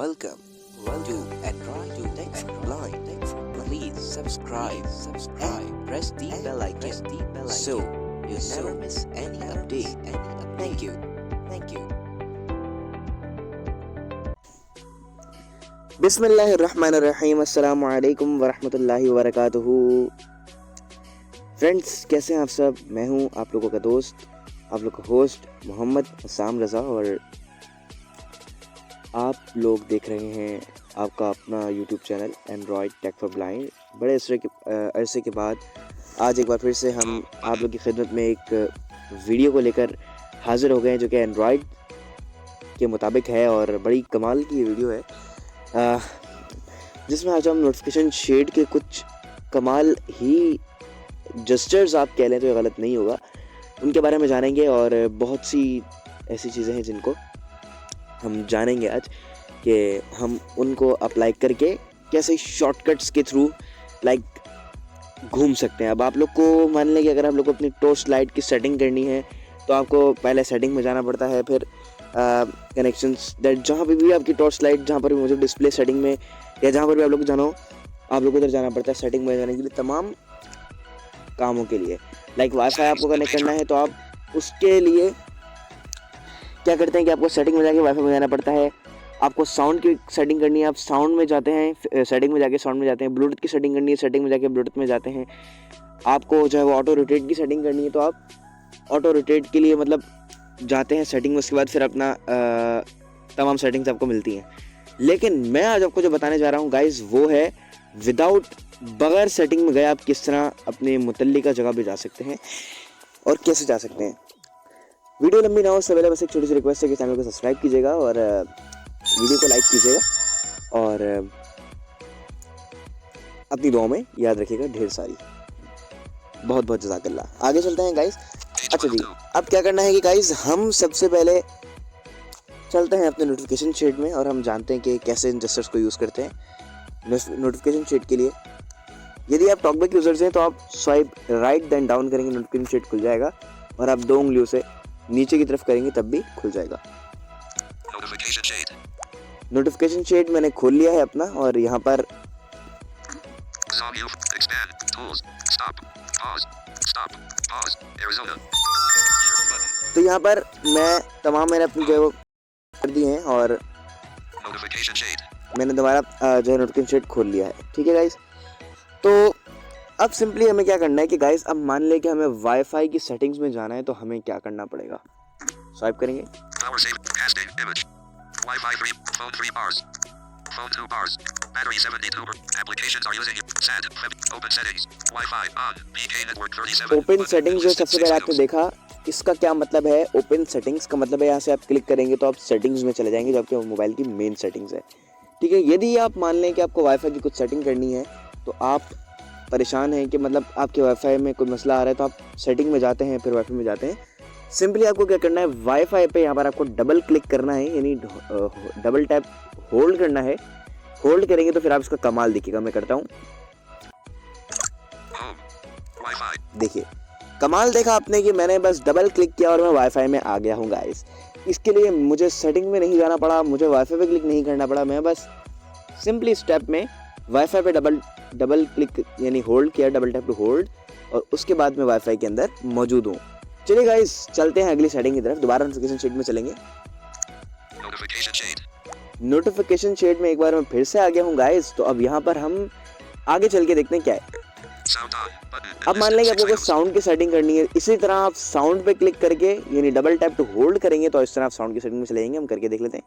Welcome to Android Tech Blind. Please subscribe and press the bell icon so you never miss any update. Thank you. बिस्मिल्लाहिर्रहमानिर्रहीम अस्सलामु अलैकुम वरहमतुल्लाहि वबरकातुहू। Friends, कैसे हैं आप सब? मैं हूं आप लोगों का दोस्त, आप लोग का होस्ट मोहम्मद हसाम रज़ा, और आप लोग देख रहे हैं आपका अपना YouTube channel Android tech for blind. बड़े अरसे के बाद आज एक बार फिर से हम आप लोग की खिदमत में एक वीडियो को लेकर हाज़िर हो गए हैं, जो कि एंड्रॉयड के मुताबिक है और बड़ी कमाल की वीडियो है, जिसमें आज हम नोटिफिकेशन शेड के कुछ कमाल ही जस्टर्स आप कह लें तो ये गलत नहीं होगा, उनके बारे में जानेंगे। और बहुत सी ऐसी चीज़ें हैं जिनको हम जानेंगे आज कि हम उनको अप्लाई करके कैसे शॉर्टकट्स के थ्रू घूम सकते हैं। अब आप लोग को मान लें कि अगर आप लोग को अपनी टॉर्च लाइट की सेटिंग करनी है तो आपको पहले सेटिंग में जाना पड़ता है, फिर कनेक्शंस दैट जहाँ पे भी आपकी टॉर्च लाइट जहाँ पर भी मुझे डिस्प्ले सेटिंग में या जहाँ पर भी आप लोग को जाना हो, आप लोग को उधर जाना पड़ता है सेटिंग में जाने के लिए तमाम कामों के लिए। वाईफाई आपको कनेक्ट करना है तो आप उसके लिए क्या करते हैं कि आपको सेटिंग में जाके वाईफाई में जाना पड़ता है। आपको साउंड की सेटिंग करनी है, आप साउंड में जाते हैं, सेटिंग में जाके साउंड में जाते हैं। ब्लूटूथ की सेटिंग करनी है, सेटिंग में जाके ब्लूटूथ में जाते हैं। आपको जो है वो ऑटो रोटेट की सेटिंग करनी है तो आप ऑटो रोटेट के लिए जाते हैं सेटिंग में, उसके बाद फिर अपना तमाम सेटिंग्स आपको मिलती हैं। लेकिन मैं आज आपको जो बताने जा रहा हूँ गाइज, वो है विदाउट बगैर सेटिंग में गए आप किस तरह अपने मुतल्लिका जगह पे जा सकते हैं और कैसे जा सकते हैं। वीडियो लंबी ना हो उससे पहले बस एक छोटी सी रिक्वेस्ट है कि चैनल को सब्सक्राइब कीजिएगा और वीडियो को लाइक कीजिएगा और अपनी दुआ में याद रखिएगा ढेर सारी। बहुत बहुत जज़ाकल्लाह। आगे चलते हैं गाइज। अच्छा जी, अब क्या करना है कि गाइज हम सबसे पहले चलते हैं अपने नोटिफिकेशन शेड में और हम जानते हैं कि कैसे इन जस्टर्स को यूज़ करते हैं। नोटिफिकेशन शेड के लिए यदि आप टॉकबैक यूजर्स हैं तो आप स्वाइप राइट देन डाउन करेंगे, नोटिफिकेशन शेड खुल जाएगा, और आप 2 उंगलियों से नीचे की तरफ करेंगे तब भी खुल जाएगा। नोटिफिकेशन शेड मैंने खोल लिया है अपना, और यहाँ पर तो यहाँ पर मैं तमाम मैंने अपनी जो कर दी हैं और मैंने दोबारा जो है नोटिफिकेशन शेड खोल लिया है। ठीक है गाइज, तो अब सिंपली हमें क्या करना है कि गाइज अब मान लें कि हमें वाईफाई की सेटिंग्स में जाना है तो हमें क्या करना पड़ेगा। स्वाइप करेंगे, ओपन सेटिंग्स जो सबसे पहले आपने देखा, इसका क्या मतलब है? ओपन सेटिंग्स का मतलब है यहाँ से आप क्लिक करेंगे तो आप सेटिंग्स में चले जाएंगे जो आपके मोबाइल की मेन सेटिंग्स है। ठीक है, यदि आप मान लें कि आपको वाईफाई की कुछ सेटिंग करनी है तो आप परेशान हैं कि आपके वाईफाई में कोई मसला आ रहा है, तो आप सेटिंग में जाते हैं, फिर वाईफाई में जाते हैं। सिंपली आपको क्या करना है, वाईफाई पे यहाँ पर आपको डबल क्लिक करना है, यानी डबल टैप होल्ड करना है। होल्ड करेंगे तो फिर आप इसका कमाल देखिएगा। मैं करता हूँ, देखिए कमाल देखा आपने कि मैंने बस डबल क्लिक किया और मैं वाईफाई में आ गया हूँ गाइस। इसके लिए मुझे सेटिंग में नहीं जाना पड़ा, मुझे वाईफाई पे क्लिक नहीं करना पड़ा, मैं बस सिंपली स्टेप में वाईफाई पे डबल क्लिक यानी होल्ड किया, डबल टैप टू होल्ड, और उसके बाद मैं वाईफाई के अंदर मौजूद हूँ। चलिए गाइस चलते हैं अगली सेटिंग की तरफ। दोबारा नोटिफिकेशन शेड में चलेंगे। नोटिफिकेशन शेड में एक बार मैं फिर से आ गया हूँ गाइस। तो अब यहाँ पर हम आगे चल के देखते हैं क्या है। अब मान लेंगे आपको साउंड की सेटिंग करनी है, इसी तरह आप साउंड पे क्लिक करके यानी डबल टैप टू होल्ड करेंगे तो इस तरह आप साउंड की सेटिंग में चले जाएंगे। हम करके देख लेते हैं।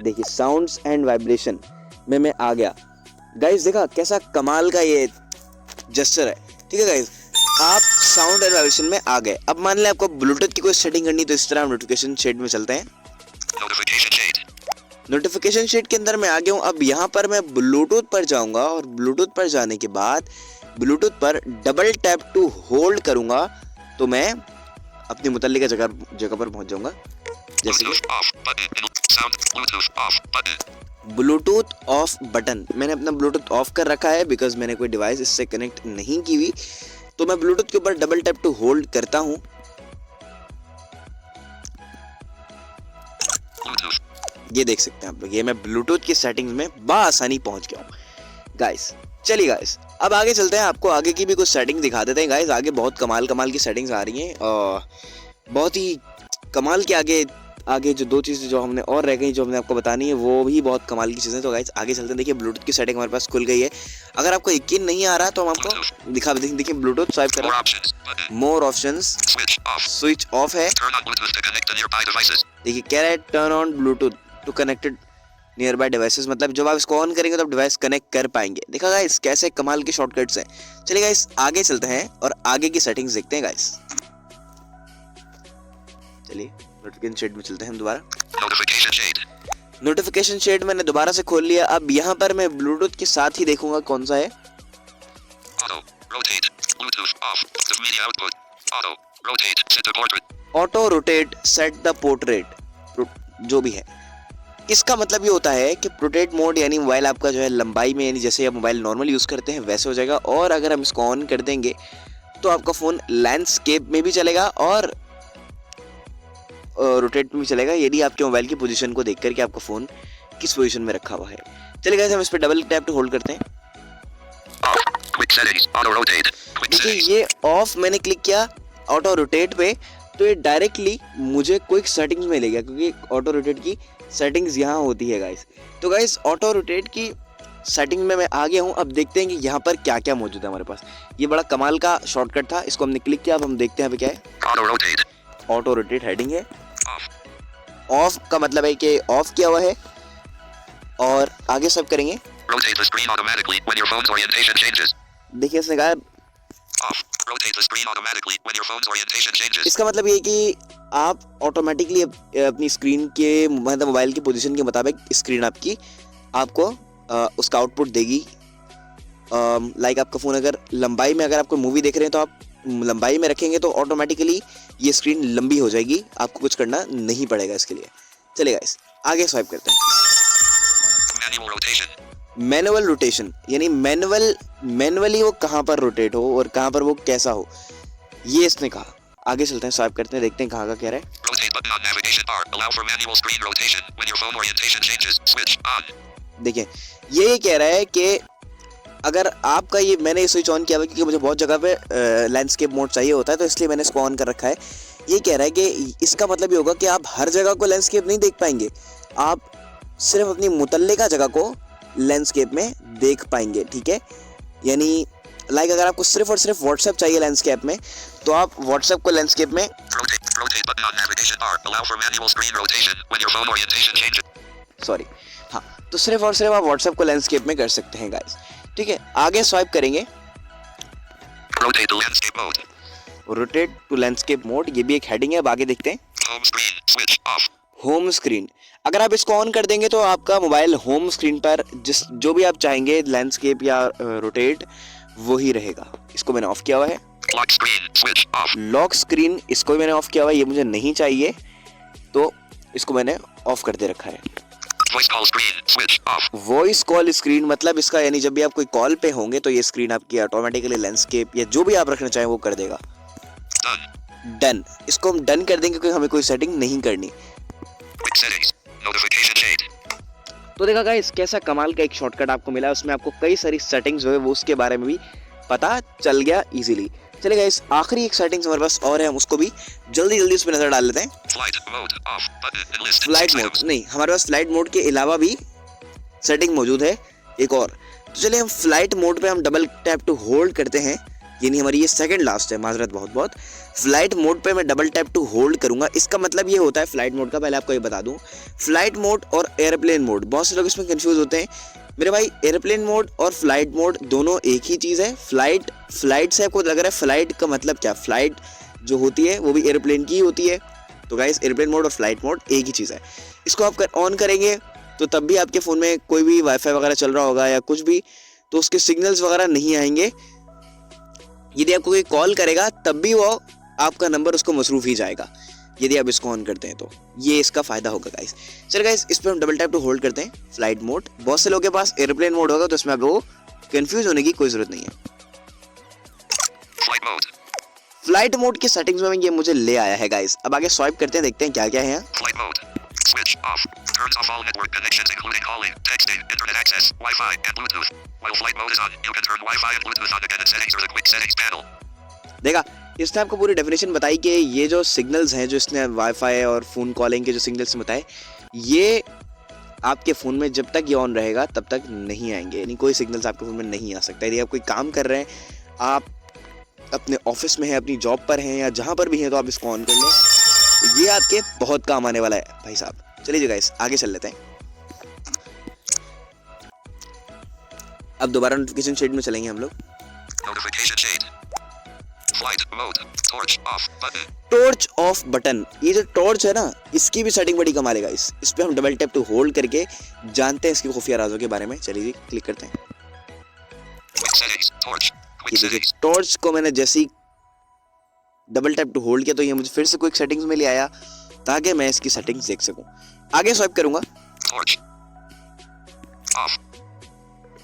देखिए साउंड्स एंड वाइब्रेशन में मैं आ गया गाइस। देखा कैसा कमाल का ये जेस्चर है। ठीक है गाइस, आप साउंड एंड वाइब्रेशन में आ गए। अब मान लें आपको ब्लूटूथ की कोई सेटिंग करनी तो इस तरह नोटिफिकेशन शेड में चलते हैं। नोटिफिकेशन शेड के अंदर मैं आ गया हूँ। अब यहाँ पर मैं ब्लूटूथ पर जाऊंगा और ब्लूटूथ पर जाने के बाद ब्लूटूथ पर डबल टैप टू होल्ड करूंगा तो मैं अपनी मुतल्लिका जगह पर पहुंच जाऊंगा। जैसे ब्लूटूथ ऑफ बटन, मैंने अपना ब्लूटूथ ऑफ कर रखा है बिकॉज मैंने कोई डिवाइस इससे कनेक्ट नहीं की हुई, तो मैं ब्लूटूथ के ऊपर डबल टैप टू होल्ड करता हूं। ये देख सकते हैं आप लोग, ये मैं ब्लूटूथ की सेटिंग्स में बआसानी पहुंच गया हूँ गाइस। चलिए गाइस, अब आगे चलते हैं, आपको आगे की भी कुछ सेटिंग दिखा देते हैं गाइस। आगे बहुत कमाल की सेटिंग्स आ रही हैं और बहुत ही कमाल के आगे जो दो चीज़ें जो हमने और रह गई जो हमने आपको बतानी है वो भी बहुत कमाल की चीज़ें। तो गाइस आगे चलते हैं, देखिए ब्लूटूथ की सेटिंग हमारे पास खुल गई है। अगर आपको यकीन नहीं आ रहा तो हम आपको दिखा दें, देखिए ब्लूटूथ स्वाइप करो, मोर ऑप्शंस, स्विच ऑफ है, देखिए कह रहा है turn on Bluetooth to connected nearby devices, मतलब जब आप इसको ऑन करेंगे तो आप डिवाइस कनेक्ट कर पाएंगे। देखा गाइस कैसे कमाल के शॉर्टकट्स हैं। चलिए गाइस आगे चलते हैं और आगे की सेटिंग्स देखते हैं गाइस। चलिए नोटिफिकेशन शेड में चलते हैं हम दोबारा। नोटिफिकेशन शेड मैंने दोबारा से खोल लिया। अब यहाँ पर मैं ब्लूटूथ के साथ ही देखूंगा कौन सा है। Auto rotate set the portrait, जो भी है इसका मतलब ये होता है कि प्रोटेक्ट मोड यानी मोबाइल आपका जो है लंबाई में, यानी जैसे आप मोबाइल नॉर्मल यूज़ करते हैं वैसे हो जाएगा। और अगर हम इसको ऑन कर देंगे तो आपका फ़ोन लैंडस्केप में भी चलेगा और रोटेट में भी चलेगा, यदि आपके मोबाइल की पोजीशन को देख करके आपका फ़ोन किस पोजीशन में रखा हुआ है। चलिए गाइस हम इस पर डबल टैप टू होल्ड करते हैं। देखिए ये ऑफ मैंने क्लिक किया ऑटो रोटेट पे, तो ये डायरेक्टली मुझे क्विक सेटिंग्स में ले गया, क्योंकि ऑटो रोटेट की सेटिंग्स यहाँ होती है गाइस। तो गाइस ऑटो रोटेट की सेटिंग में मैं आ गया हूँ। अब देखते हैं कि यहाँ पर क्या क्या मौजूद है हमारे पास। ये बड़ा कमाल का शॉर्टकट था, इसको हमने क्लिक किया। अब हम देखते हैं अभी क्या है। ऑटो रोटेट हेडिंग है, ऑफ का मतलब है कि ऑफ किया हुआ है। और आगे सब करेंगे, देखिए इसने कहा इसका मतलब ये है कि आप ऑटोमेटिकली अपनी स्क्रीन के मतलब मोबाइल की पोजीशन के मुताबिक स्क्रीन आपको उसका आउटपुट देगी। लाइक आपका फ़ोन अगर लंबाई में, अगर आपको मूवी देख रहे हैं तो आप लंबाई में रखेंगे तो ऑटोमेटिकली ये स्क्रीन लंबी हो जाएगी, आपको कुछ करना नहीं पड़ेगा इसके लिए। चलिए गाइस आगे स्वाइप करते हैं। मैनुअल रोटेशन यानी मैनुअली वो कहाँ पर रोटेट हो और कहाँ पर वो कैसा हो, ये इसने कहा। आगे चलते हैं, स्वाइप करते हैं, देखते हैं कहाँ का कह रहा है। देखिए ये कह रहा है कि अगर आपका ये, मैंने स्विच ऑन किया हुआ क्योंकि मुझे बहुत जगह पे लैंडस्केप मोड चाहिए होता है, तो इसलिए मैंने इसको ऑन कर रखा है। ये कह रहा है कि इसका मतलब ये होगा कि आप हर जगह को लैंडस्केप नहीं देख पाएंगे, आप सिर्फ अपनी मुतल्लिका जगह को लैंडस्केप में देख पाएंगे, ठीक है। यानी लाइक अगर आपको सिर्फ और सिर्फ व्हाट्सएप चाहिए लैंडस्केप में, तो आप व्हाट्सएप को लैंडस्केप में तो सिर्फ और सिर्फ आप व्हाट्सएप को लैंडस्केप में कर सकते हैं गाइस, ठीक है। आगे स्वाइप करेंगे, रोटेट टू लैंडस्केप मोड, ये भी एक हेडिंग है। अब आगे देखते हैं, होम स्क्रीन। अगर आप इसको ऑन कर देंगे तो आपका मोबाइल होम स्क्रीन पर जो भी आप चाहेंगे लैंडस्केप या रोटेट वो ही रहेगा। इसको मैंने ऑफ किया हुआ है। लॉक स्क्रीन, इसको भी मैंने ऑफ किया हुआ है, ये मुझे नहीं चाहिए तो इसको मैंने ऑफ कर दे रखा है। वॉइस कॉल स्क्रीन, मतलब इसका यानी जब भी आप कोई कॉल पे होंगे तो ये स्क्रीन आपकी ऑटोमेटिकली लैंडस्केप या जो भी आप रखना चाहें वो कर देगा। डन, इसको हम डन कर देंगे क्योंकि हमें कोई सेटिंग नहीं करनी। तो देखा गाइस कैसा कमाल का एक शॉर्टकट आपको मिला, उसमें आपको कई सारी सेटिंग्स जो है वो उसके बारे में भी पता चल गया इजीली। चलिए गाइस आखिरी एक सेटिंग्स हमारे पास और है, हम उसको भी जल्दी उस पर नजर डाल लेते हैं। फ्लाइट मोड नहीं, हमारे पास फ्लाइट मोड के अलावा भी सेटिंग मौजूद है एक और। तो चलिए हम फ्लाइट मोड पे हम डबल टैप टू होल्ड करते हैं, यानी हमारी ये सेकंड लास्ट है, माजरत बहुत। फ्लाइट मोड पे मैं डबल टैप टू होल्ड करूंगा। इसका मतलब ये होता है फ्लाइट मोड का, पहले आपको ये बता दूं, फ्लाइट मोड और एयरप्लेन मोड, बहुत से लोग इसमें कंफ्यूज होते हैं। मेरे भाई एयरप्लेन मोड और फ्लाइट मोड दोनों एक ही चीज़ है। फ्लाइट से आपको लग रहा है फ्लाइट का मतलब क्या, फ्लाइट जो होती है वो भी एयरप्लेन की ही होती है। तो गाइस एयरप्लेन मोड और फ्लाइट मोड एक ही चीज़ है। इसको आप ऑन करेंगे तो तब भी आपके फ़ोन में कोई भी वाईफाई वगैरह चल रहा होगा या कुछ भी, तो उसके सिग्नल्स वगैरह नहीं आएंगे। यदि आपको कोई कॉल करेगा तब भी वो आपका नंबर उसको मसरूफ़ ही जाएगा यदि आप इसको ऑन करते हैं, तो ये इसका फ़ायदा होगा गाइस। चलिए गाइस इस पर हम डबल टैप टू होल्ड करते हैं फ्लाइट मोड। बहुत से लोगों के पास एयरप्लेन मोड होगा तो इसमें आप लोगों को कंफ्यूज होने की कोई ज़रूरत नहीं है। फ्लाइट मोड की सेटिंग्स में ये मुझे ले आया है गाइस। अब आगे स्वाइप करते हैं, देखते हैं क्या क्या है यहाँ। Turns off all network connections including calling, texting, internet access, Wi-Fi, and Bluetooth. While flight mode is on, you can turn Wi-Fi and Bluetooth on again in settings. There's a quick settings panel. देखा, इसने आपको पूरी definition बताई कि ये जो signals हैं जो इसने वाईफाई और फ़ोन कॉलिंग के जो सिग्नल्स बताए, ये आपके फ़ोन में जब तक ये ऑन रहेगा तब तक नहीं आएंगे, यानी कोई सिग्नल्स आपके फ़ोन में नहीं आ सकता। यदि आप कोई काम कर रहे हैं, आप अपने ऑफिस में हैं, अपनी जॉब पर हैं या जहाँ पर भी हैं, तो आप इसको ऑन कर लें। ये आपके बहुत काम आने वाला है भाई साहब। चलिए गाइस आगे चल लेते हैं। अब दोबारा नोटिफिकेशन शेड में चलेंगे हम लोग। Notification shade. Flight mode. Torch off button. Torch off button, ये जो टॉर्च है ना, इसकी भी सेटिंग बड़ी कमाल है गाइस। इस पे हम डबल टैप टू होल्ड करके जानते हैं इसकी खुफिया राजों के बारे में। चलिए क्लिक करते हैं। Quick settings. Torch. Quick ये देखिए, settings. टॉर्च को मैंने जैसे ही डबल टैप टू होल्ड किया तो ये मुझे फिर से क्विक सेटिंग्स में ले आया ताकि मैं इसकी सेटिंग्स देख सकूं। आगे स्वाइप करूंगा। Torch. Off.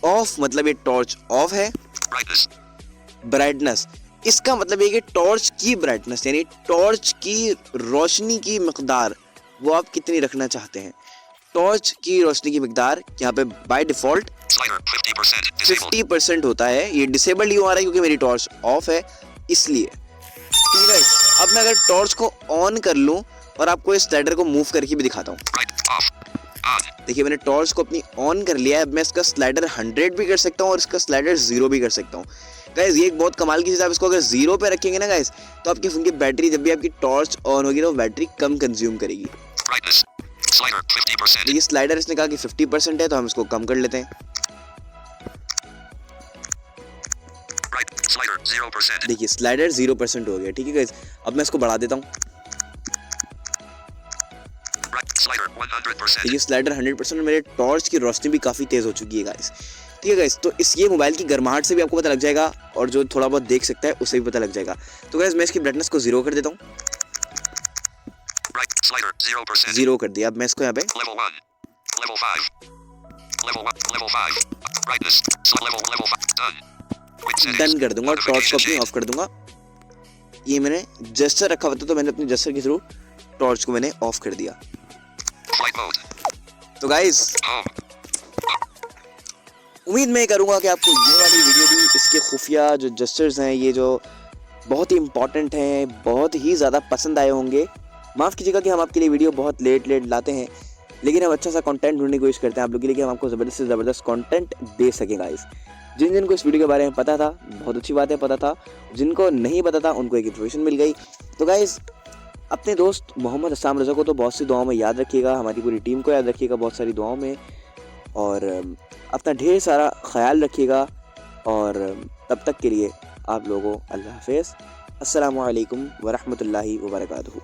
ऑफ मतलब ये टॉर्च ऑफ है। Brightness. ब्राइटनेस, इसका मतलब है कि टॉर्च की ब्राइटनेस यानी टॉर्च की रोशनी की मकदार वो आप कितनी रखना चाहते हैं। टॉर्च की रोशनी की मकदार यहाँ पे बाय डिफॉल्ट Slider 50%. Disabled. 50% होता है। ये डिसेबल्ड क्यों आ रहा है? क्योंकि मेरी टॉर्च ऑफ है इसलिए। ठीक है, अब मैं अगर टॉर्च को ऑन कर लूं और आपको इस स्लाइडर को मूव करके भी दिखाता हूँ। Right. Off. On. देखिए मैंने टॉर्च को अपनी ऑन कर लिया है। अब मैं इसका स्लाइडर 100 भी कर सकता हूँ और इसका स्लाइडर 0 भी कर सकता हूँ। गाइस ये एक बहुत कमाल की चीज़ है। आप इसको अगर 0 पे रखेंगे ना गाइस, तो आपकी फोन की बैटरी जब भी आपकी टॉर्च ऑन होगी तो बैटरी कम कंज्यूम करेगी। Brightness. Slider 50%. ये स्लाइडर इसने कहा कि 50% है, तो हम इसको कम कर लेते हैं। Right. Slider 0%. देखिए स्लाइडर 0% हो गया। ठीक है गाइस, अब मैं इसको बढ़ा देता हूँ। Right. Slider 100%. देखिए स्लाइडर 100% और मेरे टॉर्च की रोशनी भी काफ़ी तेज़ हो चुकी है गाइस। ठीक है गाइस, तो इस ये मोबाइल की गर्माहट से भी आपको पता लग जाएगा और जो थोड़ा बहुत देख सकता है उसे भी पता लग जाएगा। तो गाइस मैं इसकी ब्राइटनेस को 0 कर देता हूँ। Right. Slider 0%. 0 कर दिया। अब मैं इसको यहाँ पे Level 1. Level 5. Level 1. Level 5. Brightness. Level 5. Done. Quick settings. Done कर दूंगा और टॉर्च को Notification अपनी shade. ऑफ कर दूंगा। ये मैंने जेस्चर रखा हुआ था तो मैंने अपने जेस्चर के थ्रू टॉर्च को मैंने ऑफ कर दिया। Flight mode. तो गाइस Home. उम्मीद मैं करूँगा कि आपको ये वाली वीडियो भी इसके खुफिया जो जेस्चर्स हैं, ये जो बहुत ही इंपॉर्टेंट हैं, बहुत ही ज़्यादा पसंद आए होंगे। माफ़ कीजिएगा कि हम आपके लिए वीडियो बहुत लेट लाते हैं, लेकिन हम अच्छा सा कंटेंट ढूंढने की कोशिश करते हैं आप लोगों के लिए कि हम आपको ज़बरदस्त से ज़बरदस्त कंटेंट दे सकें गाइस। जिनको इस वीडियो के बारे में पता था, बहुत अच्छी बात है पता था, जिनको नहीं पता था उनको एक इन्फॉर्मेशन मिल गई। तो गाइस अपने दोस्त मोहम्मद अस्साम रज़ा को तो बहुत सी दुआओं में याद रखिएगा, हमारी पूरी टीम को याद रखिएगा बहुत सारी दुआओं में, और अपना ढेर सारा ख्याल रखिएगा। और तब तक के लिए आप लोगों को अल्लाह हाफ़िज़। अस्सलामु अलैकुम व रहमतुल्लाहि व बरकातुहू।